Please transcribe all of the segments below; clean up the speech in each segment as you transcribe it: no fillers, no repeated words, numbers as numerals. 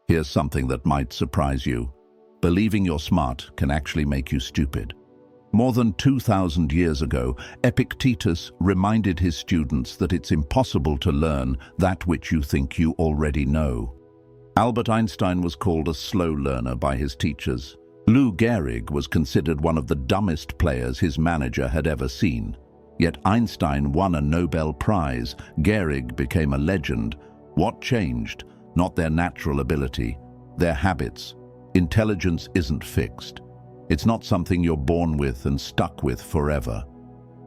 Here's something that might surprise you. Believing you're smart can actually make you stupid. More than 2,000 years ago, Epictetus reminded his students that it's impossible to learn that which you think you already know. Albert Einstein was called a slow learner by his teachers. Lou Gehrig was considered one of the dumbest players his manager had ever seen. Yet Einstein won a Nobel Prize. Gehrig became a legend. What changed? Not their natural ability, their habits. Intelligence isn't fixed. It's not something you're born with and stuck with forever.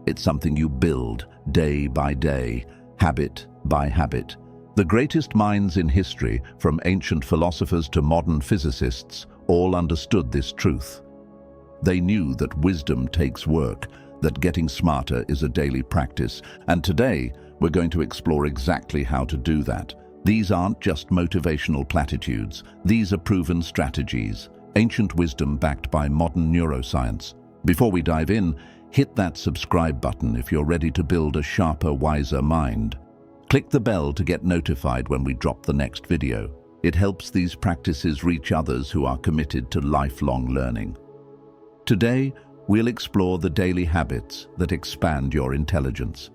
It's something you build day by day, habit by habit. The greatest minds in history, from ancient philosophers to modern physicists, all understood this truth. They knew that wisdom takes work, that getting smarter is a daily practice, and today we're going to explore exactly how to do that. These aren't just motivational platitudes, these are proven strategies, ancient wisdom backed by modern neuroscience. Before we dive in, hit that subscribe button if you're ready to build a sharper, wiser mind. Click the bell to get notified when we drop the next video. It helps these practices reach others who are committed to lifelong learning. Today, we'll explore the daily habits that expand your intelligence.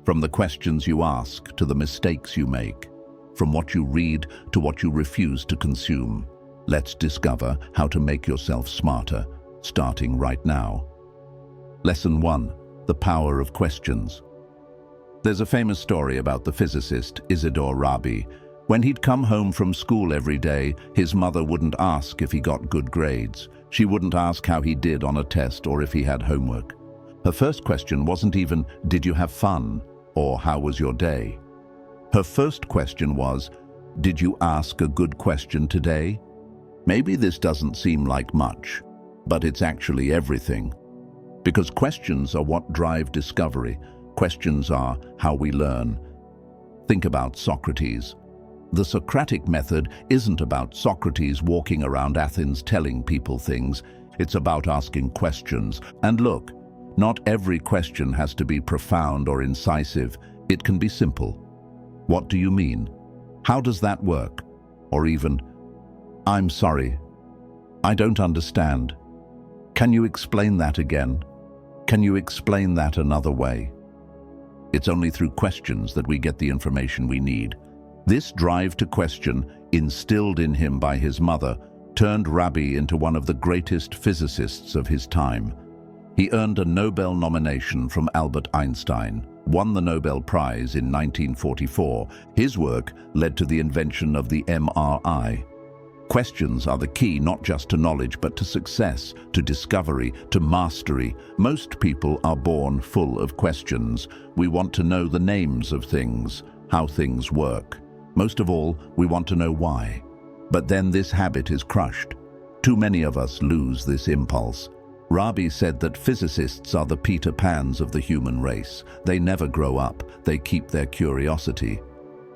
From the questions you ask to the mistakes you make, from what you read to what you refuse to consume. Let's discover how to make yourself smarter, starting right now. Lesson 1. The power of questions. There's a famous story about the physicist Isidore Rabi. When he'd come home from school every day, his mother wouldn't ask if he got good grades. She wouldn't ask how he did on a test or if he had homework. Her first question wasn't even, "Did you have fun?" or "How was your day?" Her first question was, "Did you ask a good question today?" Maybe this doesn't seem like much, but it's actually everything. Because questions are what drive discovery. Questions are how we learn. Think about Socrates. The Socratic method isn't about Socrates walking around Athens telling people things. It's about asking questions. And look, not every question has to be profound or incisive. It can be simple. What do you mean? How does that work? Or even, "I'm sorry, I don't understand. Can you explain that again? Can you explain that another way?" It's only through questions that we get the information we need. This drive to question, instilled in him by his mother, turned Rabi into one of the greatest physicists of his time. He earned a Nobel nomination from Albert Einstein, won the Nobel Prize in 1944. His work led to the invention of the MRI. Questions are the key not just to knowledge but to success, to discovery, to mastery. Most people are born full of questions. We want to know the names of things, how things work. Most of all, we want to know why. But then this habit is crushed. Too many of us lose this impulse. Rabi said that physicists are the Peter Pans of the human race. They never grow up, they keep their curiosity.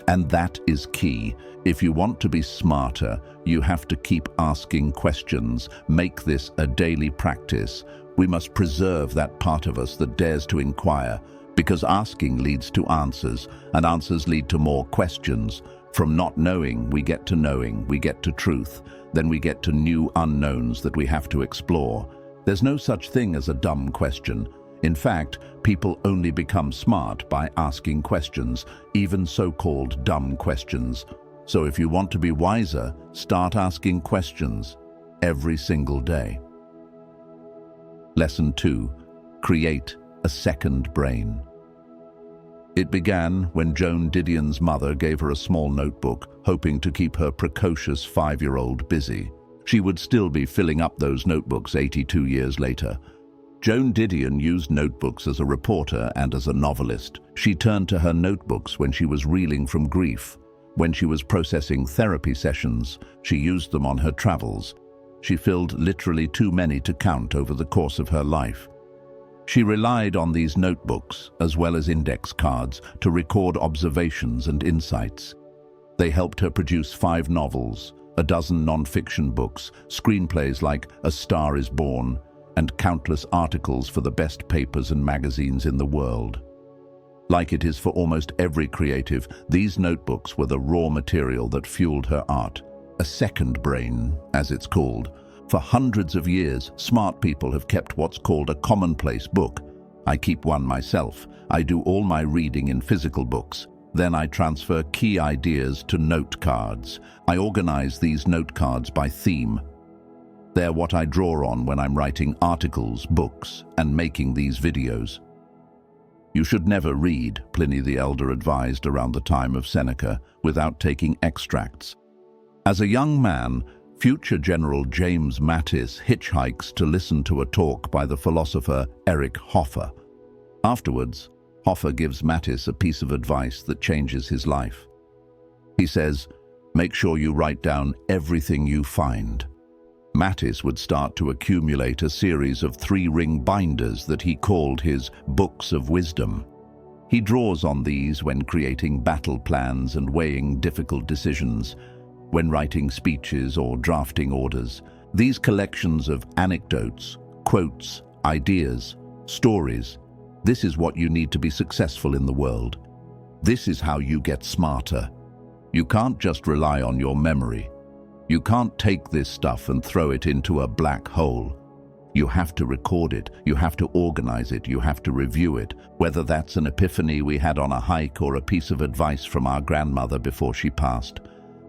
And that is key. If you want to be smarter, you have to keep asking questions. Make this a daily practice. We must preserve that part of us that dares to inquire, because asking leads to answers, and answers lead to more questions. From not knowing, we get to knowing, we get to truth, then we get to new unknowns that we have to explore. There's no such thing as a dumb question. In fact, people only become smart by asking questions, even so-called dumb questions. So if you want to be wiser, start asking questions every single day. Lesson 2. Create a second brain. It began when Joan Didion's mother gave her a small notebook, hoping to keep her precocious 5-year-old busy. She would still be filling up those notebooks 82 years later. Joan Didion used notebooks as a reporter and as a novelist. She turned to her notebooks when she was reeling from grief. When she was processing therapy sessions, she used them on her travels. She filled literally too many to count over the course of her life. She relied on these notebooks, as well as index cards, to record observations and insights. They helped her produce 5 novels, a dozen non-fiction books, screenplays like A Star is Born, and countless articles for the best papers and magazines in the world. Like it is for almost every creative, these notebooks were the raw material that fueled her art. a second brain, as it's called. For hundreds of years, smart people have kept what's called a commonplace book. I keep one myself. I do all my reading in physical books. Then I transfer key ideas to note cards. I organize these note cards by theme. They're what I draw on when I'm writing articles, books, and making these videos. You should never read, Pliny the Elder advised around the time of Seneca, without taking extracts. As a young man, future General James Mattis hitchhikes to listen to a talk by the philosopher Eric Hoffer. Afterwards, Hoffer gives Mattis a piece of advice that changes his life. He says, "Make sure you write down everything you find." Mattis would start to accumulate a series of 3-ring binders that he called his books of wisdom. He draws on these when creating battle plans and weighing difficult decisions, when writing speeches or drafting orders. These collections of anecdotes, quotes, ideas, stories, this is what you need to be successful in the world. This is how you get smarter. You can't just rely on your memory. You can't take this stuff and throw it into a black hole. You have to record it, you have to organize it, you have to review it, whether that's an epiphany we had on a hike or a piece of advice from our grandmother before she passed.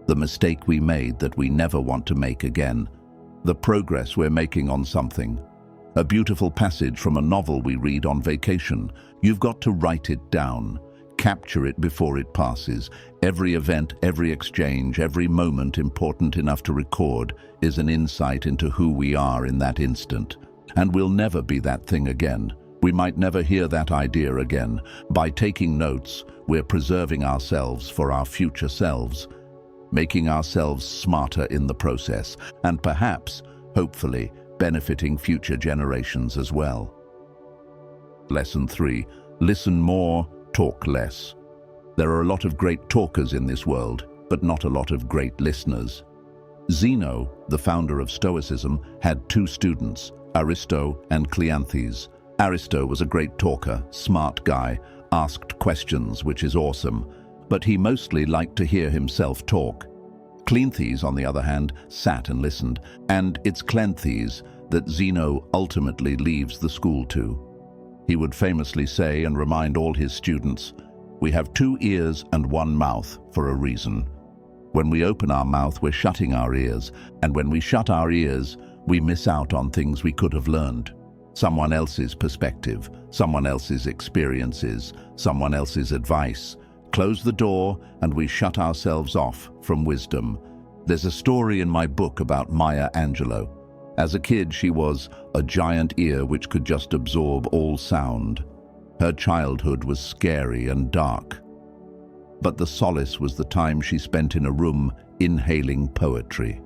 The mistake we made that we never want to make again. The progress we're making on something. A beautiful passage from a novel we read on vacation. You've got to write it down. Capture it before it passes. Every event, every exchange, every moment important enough to record is an insight into who we are in that instant. And we'll never be that thing again. We might never hear that idea again. By taking notes, we're preserving ourselves for our future selves, making ourselves smarter in the process, and perhaps, hopefully, benefiting future generations as well. Lesson 3. Listen more, talk less. There are a lot of great talkers in this world, but not a lot of great listeners. Zeno, the founder of Stoicism, had 2 students, Aristo and Cleanthes. Aristo was a great talker, smart guy, asked questions, which is awesome, but he mostly liked to hear himself talk. Cleanthes, on the other hand, sat and listened, and it's Cleanthes that Zeno ultimately leaves the school to. He would famously say and remind all his students, "We have 2 ears and 1 mouth for a reason. When we open our mouth, we're shutting our ears, and when we shut our ears, we miss out on things we could have learned. Someone else's perspective, someone else's experiences, someone else's advice. Close the door, and we shut ourselves off from wisdom." There's a story in my book about Maya Angelou. As a kid, she was a giant ear which could just absorb all sound. Her childhood was scary and dark. But the solace was the time she spent in a room inhaling poetry.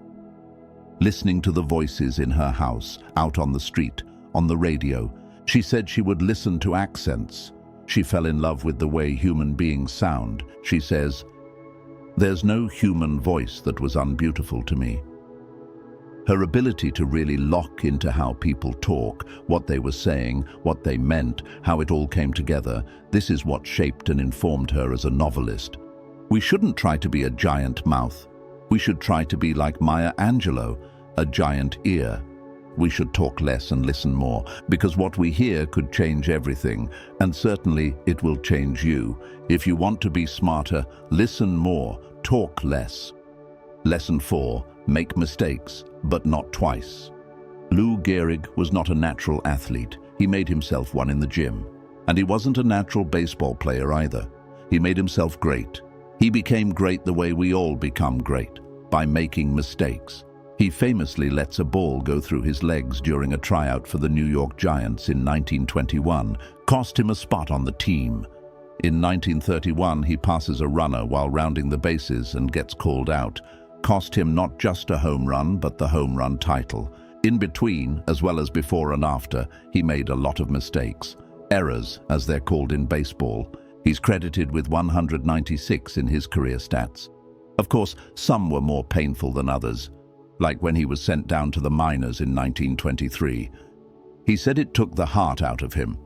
Listening to the voices in her house, out on the street, on the radio. She said she would listen to accents. She fell in love with the way human beings sound. She says, "There's no human voice that was unbeautiful to me." Her ability to really lock into how people talk, what they were saying, what they meant, how it all came together, this is what shaped and informed her as a novelist. We shouldn't try to be a giant mouth. We should try to be like Maya Angelou, a giant ear. We should talk less and listen more, because what we hear could change everything, and certainly it will change you. If you want to be smarter, listen more, talk less. Lesson 4. Make mistakes, but not twice. Lou Gehrig was not a natural athlete. He made himself one in the gym. And he wasn't a natural baseball player either. He made himself great. He became great the way we all become great, by making mistakes. He famously lets a ball go through his legs during a tryout for the New York Giants in 1921, cost him a spot on the team. In 1931, he passes a runner while rounding the bases and gets called out. Cost him not just a home run, but the home run title. In between, as well as before and after, he made a lot of mistakes. Errors, as they're called in baseball. He's credited with 196 in his career stats. Of course, some were more painful than others, like when he was sent down to the minors in 1923. He said it took the heart out of him,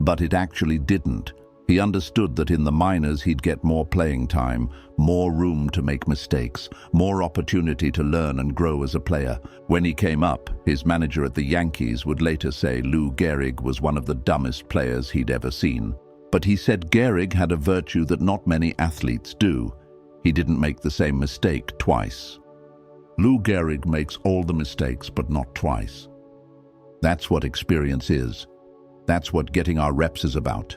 but it actually didn't. He understood that in the minors he'd get more playing time, more room to make mistakes, more opportunity to learn and grow as a player. When he came up, his manager at the Yankees would later say Lou Gehrig was one of the dumbest players he'd ever seen. But he said Gehrig had a virtue that not many athletes do. He didn't make the same mistake twice. Lou Gehrig makes all the mistakes, but not twice. That's what experience is. That's what getting our reps is about.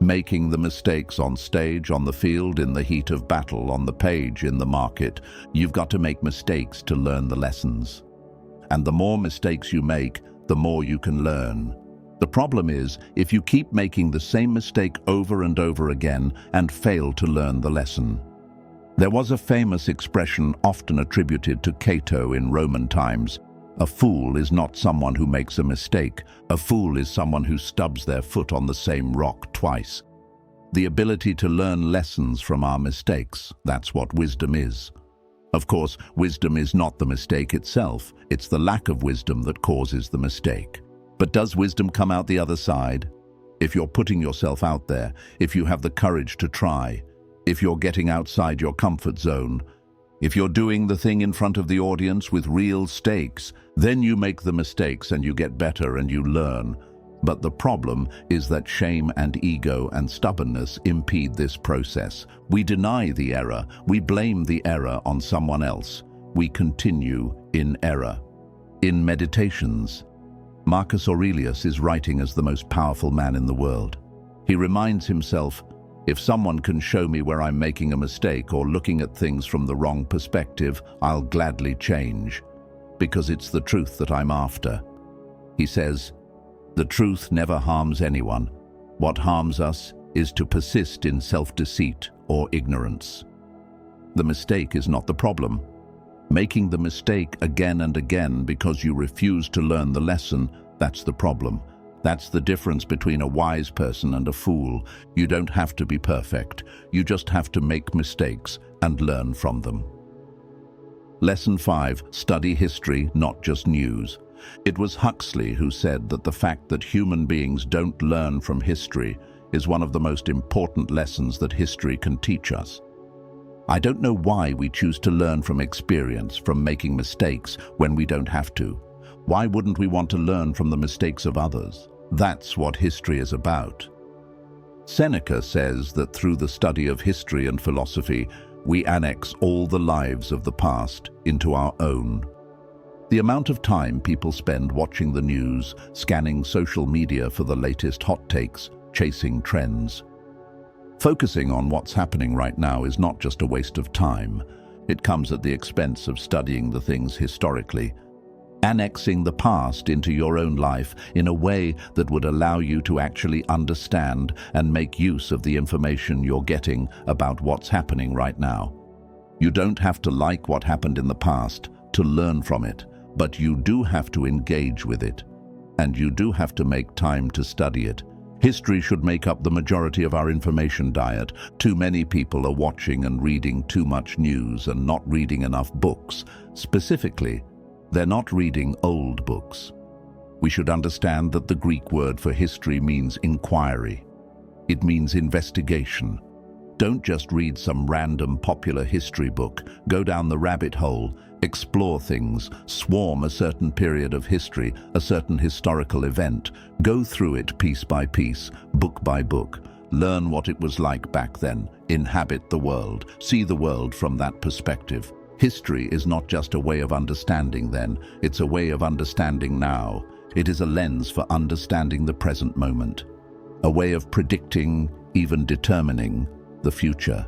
Making the mistakes on stage, on the field, in the heat of battle, on the page, in the market. You've got to make mistakes to learn the lessons. And the more mistakes you make, the more you can learn. The problem is, if you keep making the same mistake over and over again and fail to learn the lesson. There was a famous expression often attributed to Cato in Roman times. A fool is not someone who makes a mistake. A fool is someone who stubs their foot on the same rock twice. The ability to learn lessons from our mistakes, that's what wisdom is. Of course, wisdom is not the mistake itself. It's the lack of wisdom that causes the mistake. But does wisdom come out the other side? If you're putting yourself out there, if you have the courage to try, if you're getting outside your comfort zone, if you're doing the thing in front of the audience with real stakes, then you make the mistakes and you get better and you learn. But the problem is that shame and ego and stubbornness impede this process. We deny the error. We blame the error on someone else. We continue in error. In Meditations, Marcus Aurelius is writing as the most powerful man in the world. He reminds himself, if someone can show me where I'm making a mistake or looking at things from the wrong perspective, I'll gladly change, because it's the truth that I'm after. He says, the truth never harms anyone. What harms us is to persist in self-deceit or ignorance. The mistake is not the problem. Making the mistake again and again because you refuse to learn the lesson, that's the problem. That's the difference between a wise person and a fool. You don't have to be perfect. You just have to make mistakes and learn from them. Lesson 5. Study history, not just news. It was Huxley who said that the fact that human beings don't learn from history is one of the most important lessons that history can teach us. I don't know why we choose to learn from experience, from making mistakes, when we don't have to. Why wouldn't we want to learn from the mistakes of others? That's what history is about. Seneca says that through the study of history and philosophy, we annex all the lives of the past into our own. The amount of time people spend watching the news, scanning social media for the latest hot takes, chasing trends. Focusing on what's happening right now is not just a waste of time. It comes at the expense of studying the things historically, annexing the past into your own life in a way that would allow you to actually understand and make use of the information you're getting about what's happening right now. You don't have to like what happened in the past to learn from it, but you do have to engage with it, and you do have to make time to study it. History should make up the majority of our information diet. Too many people are watching and reading too much news and not reading enough books. Specifically, they're not reading old books. We should understand that the Greek word for history means inquiry. It means investigation. Don't just read some random popular history book. Go down the rabbit hole, explore things, swarm a certain period of history, a certain historical event. Go through it piece by piece, book by book. Learn what it was like back then. Inhabit the world. See the world from that perspective. History is not just a way of understanding then, it's a way of understanding now. It is a lens for understanding the present moment, a way of predicting, even determining, the future.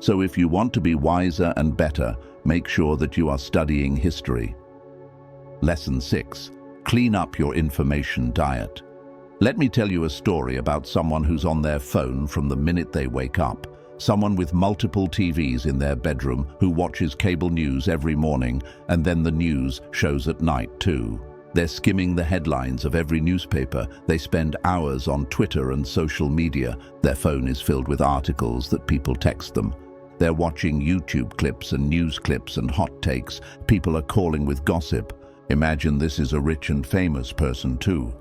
So if you want to be wiser and better, make sure that you are studying history. Lesson 6. Clean up your information diet. Let me tell you a story about someone who's on their phone from the minute they wake up. Someone with multiple TVs in their bedroom who watches cable news every morning, and then the news shows at night too. They're skimming the headlines of every newspaper. They spend hours on Twitter and social media. Their phone is filled with articles that people text them. They're watching YouTube clips and news clips and hot takes. People are calling with gossip. Imagine this is a rich and famous person too.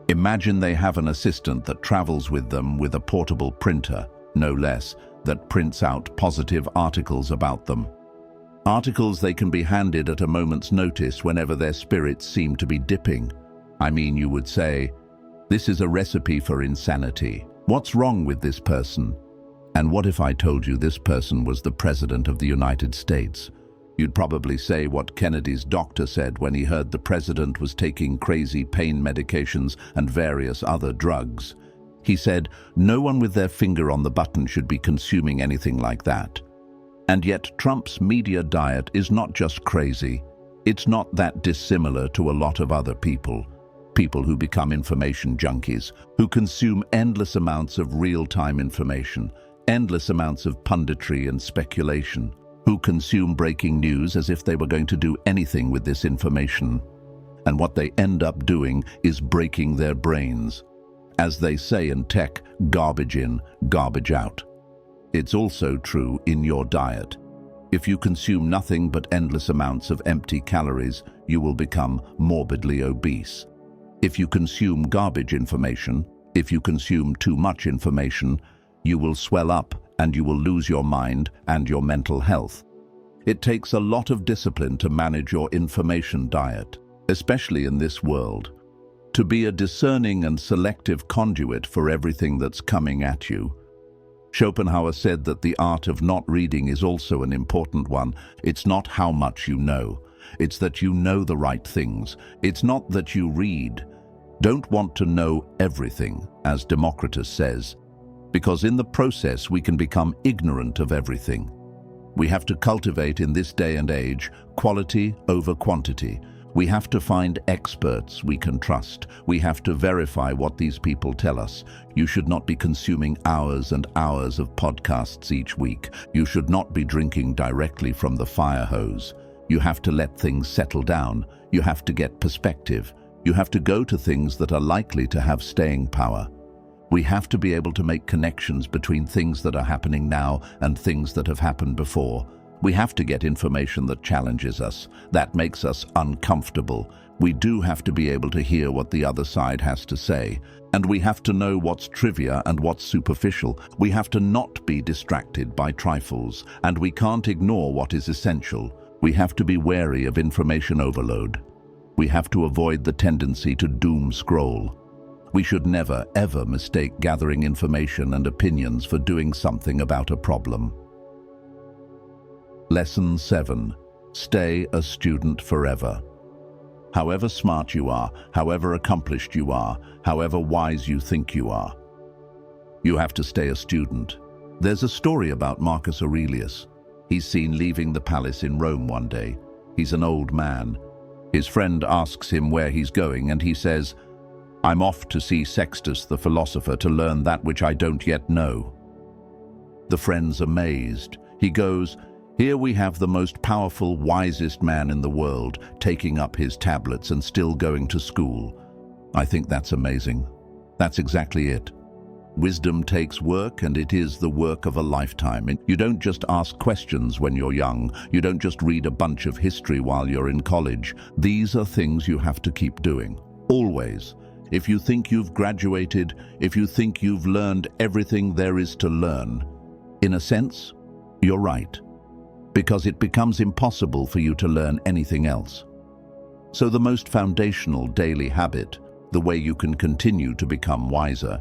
Imagine they have an assistant that travels with them with a portable printer, no less, that prints out positive articles about them. Articles they can be handed at a moment's notice whenever their spirits seem to be dipping. I mean, you would say, this is a recipe for insanity. What's wrong with this person? And what if I told you this person was the President of the United States? You'd probably say what Kennedy's doctor said when he heard the president was taking crazy pain medications and various other drugs. He said, no one with their finger on the button should be consuming anything like that. And yet Trump's media diet is not just crazy. It's not that dissimilar to a lot of other people. People who become information junkies, who consume endless amounts of real-time information, endless amounts of punditry and speculation, who consume breaking news as if they were going to do anything with this information. And what they end up doing is breaking their brains. As they say in tech, garbage in, garbage out. It's also true in your diet. If you consume nothing but endless amounts of empty calories, you will become morbidly obese. If you consume garbage information, if you consume too much information, you will swell up and you will lose your mind and your mental health. It takes a lot of discipline to manage your information diet, especially in this world. To be a discerning and selective conduit for everything that's coming at you. Schopenhauer said that the art of not reading is also an important one. It's not how much you know. It's that you know the right things. It's not that you read. Don't want to know everything, as Democritus says, because in the process we can become ignorant of everything. We have to cultivate in this day and age quality over quantity. We have to find experts we can trust. We have to verify what these people tell us. You should not be consuming hours and hours of podcasts each week. You should not be drinking directly from the fire hose. You have to let things settle down. You have to get perspective. You have to go to things that are likely to have staying power. We have to be able to make connections between things that are happening now and things that have happened before. We have to get information that challenges us, that makes us uncomfortable. We do have to be able to hear what the other side has to say. And we have to know what's trivia and what's superficial. We have to not be distracted by trifles, and we can't ignore what is essential. We have to be wary of information overload. We have to avoid the tendency to doom scroll. We should never, ever mistake gathering information and opinions for doing something about a problem. Lesson 7. Stay a student forever. However smart you are, however accomplished you are, however wise you think you are, you have to stay a student. There's a story about Marcus Aurelius. He's seen leaving the palace in Rome one day. He's an old man. His friend asks him where he's going, and he says, I'm off to see Sextus the philosopher to learn that which I don't yet know. The friend's amazed. He goes, here we have the most powerful, wisest man in the world, taking up his tablets and still going to school. I think that's amazing. That's exactly it. Wisdom takes work, and it is the work of a lifetime. You don't just ask questions when you're young. You don't just read a bunch of history while you're in college. These are things you have to keep doing, always. If you think you've graduated, if you think you've learned everything there is to learn, in a sense, you're right, because it becomes impossible for you to learn anything else. So the most foundational daily habit, the way you can continue to become wiser,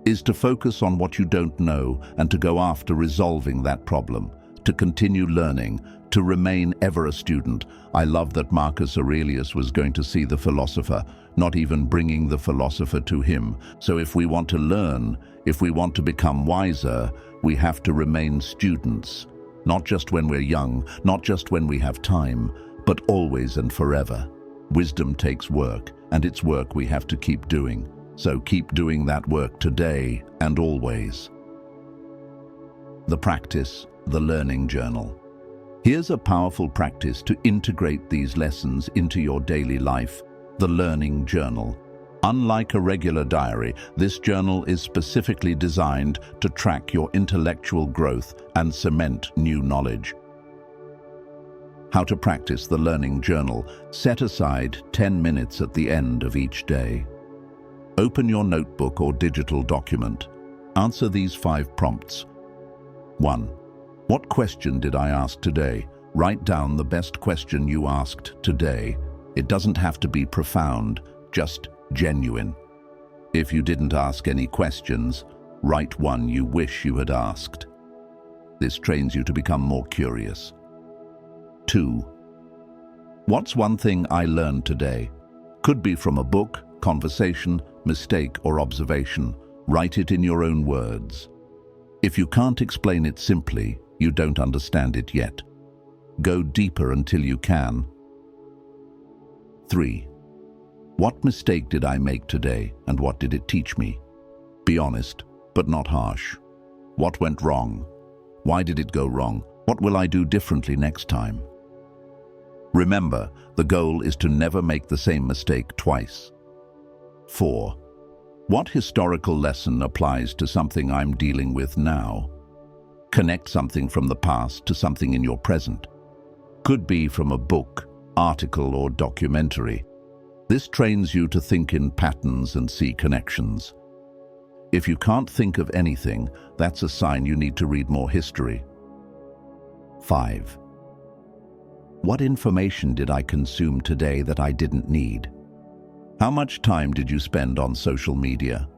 is to focus on what you don't know and to go after resolving that problem, to continue learning, to remain ever a student. I love that Marcus Aurelius was going to see the philosopher, not even bringing the philosopher to him. So if we want to learn, if we want to become wiser, we have to remain students, not just when we're young, not just when we have time, but always and forever. Wisdom takes work, and it's work we have to keep doing. So keep doing that work today and always. The practice, the learning journal. Here's a powerful practice to integrate these lessons into your daily life, the learning journal. Unlike a regular diary, this journal is specifically designed to track your intellectual growth and cement new knowledge. How to practice the learning journal. Set aside 10 minutes at the end of each day. Open your notebook or digital document. Answer these 5 prompts. 1. What question did I ask today? Write down the best question you asked today. It doesn't have to be profound, just genuine. If you didn't ask any questions, write one you wish you had asked. This trains you to become more curious. 2. What's one thing I learned today? Could be from a book, conversation, mistake, or observation. Write it in your own words. If you can't explain it simply, you don't understand it yet. Go deeper until you can. 3. What mistake did I make today, and what did it teach me? Be honest, but not harsh. What went wrong? Why did it go wrong? What will I do differently next time? Remember, the goal is to never make the same mistake twice. 4. What historical lesson applies to something I'm dealing with now? Connect something from the past to something in your present. Could be from a book, article, or documentary. This trains you to think in patterns and see connections. If you can't think of anything, that's a sign you need to read more history. 5. What information did I consume today that I didn't need? How much time did you spend on social media?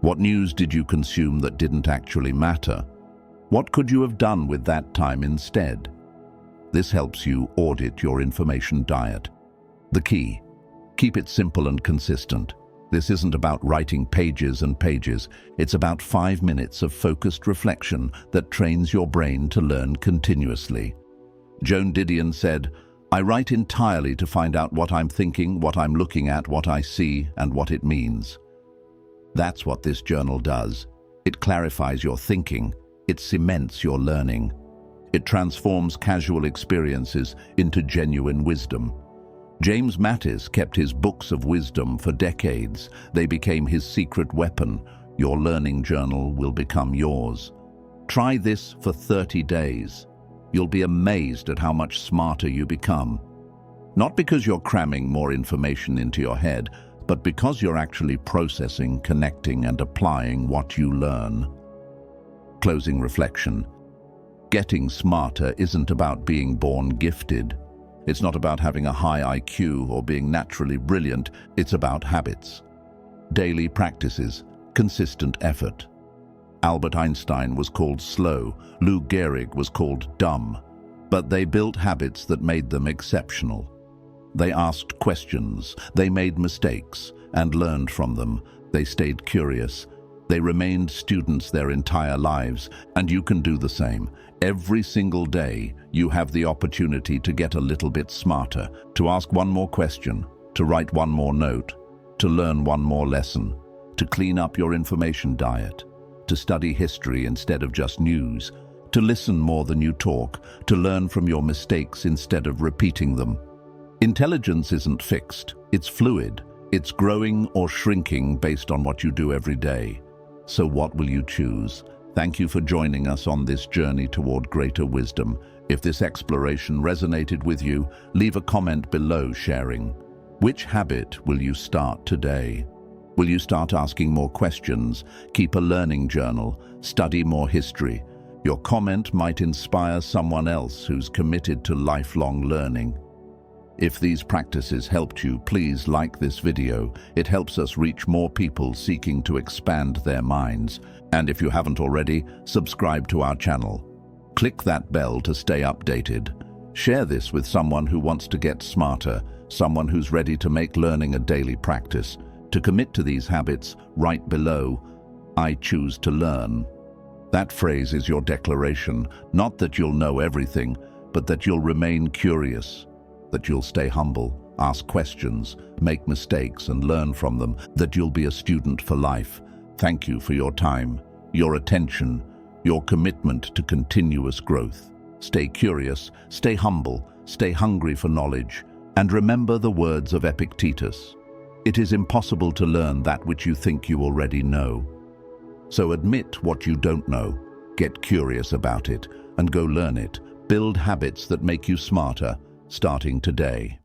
What news did you consume that didn't actually matter? What could you have done with that time instead? This helps you audit your information diet. The key: keep it simple and consistent. This isn't about writing pages and pages. It's about 5 minutes of focused reflection that trains your brain to learn continuously. Joan Didion said, "I write entirely to find out what I'm thinking, what I'm looking at, what I see, and what it means." That's what this journal does. It clarifies your thinking. It cements your learning. It transforms casual experiences into genuine wisdom. James Mattis kept his books of wisdom for decades. They became his secret weapon. Your learning journal will become yours. Try this for 30 days. You'll be amazed at how much smarter you become. Not because you're cramming more information into your head, but because you're actually processing, connecting, and applying what you learn. Closing reflection. Getting smarter isn't about being born gifted. It's not about having a high IQ or being naturally brilliant. It's about habits. Daily practices, consistent effort. Albert Einstein was called slow, Lou Gehrig was called dumb, but they built habits that made them exceptional. They asked questions, they made mistakes, and learned from them. They stayed curious. They remained students their entire lives, and you can do the same. Every single day, you have the opportunity to get a little bit smarter, to ask one more question, to write one more note, to learn one more lesson, to clean up your information diet, to study history instead of just news, to listen more than you talk, to learn from your mistakes instead of repeating them. Intelligence isn't fixed, it's fluid. It's growing or shrinking based on what you do every day. So what will you choose? Thank you for joining us on this journey toward greater wisdom. If this exploration resonated with you, leave a comment below sharing. Which habit will you start today? Will you start asking more questions, keep a learning journal, study more history? Your comment might inspire someone else who's committed to lifelong learning. If these practices helped you, please like this video. It helps us reach more people seeking to expand their minds. And if you haven't already, subscribe to our channel. Click that bell to stay updated. Share this with someone who wants to get smarter, someone who's ready to make learning a daily practice. To commit to these habits, write below, "I choose to learn." That phrase is your declaration, not that you'll know everything, but that you'll remain curious, that you'll stay humble, ask questions, make mistakes and learn from them, that you'll be a student for life. Thank you for your time, your attention, your commitment to continuous growth. Stay curious, stay humble, stay hungry for knowledge, and remember the words of Epictetus. It is impossible to learn that which you think you already know. So admit what you don't know, get curious about it, and go learn it. Build habits that make you smarter, starting today.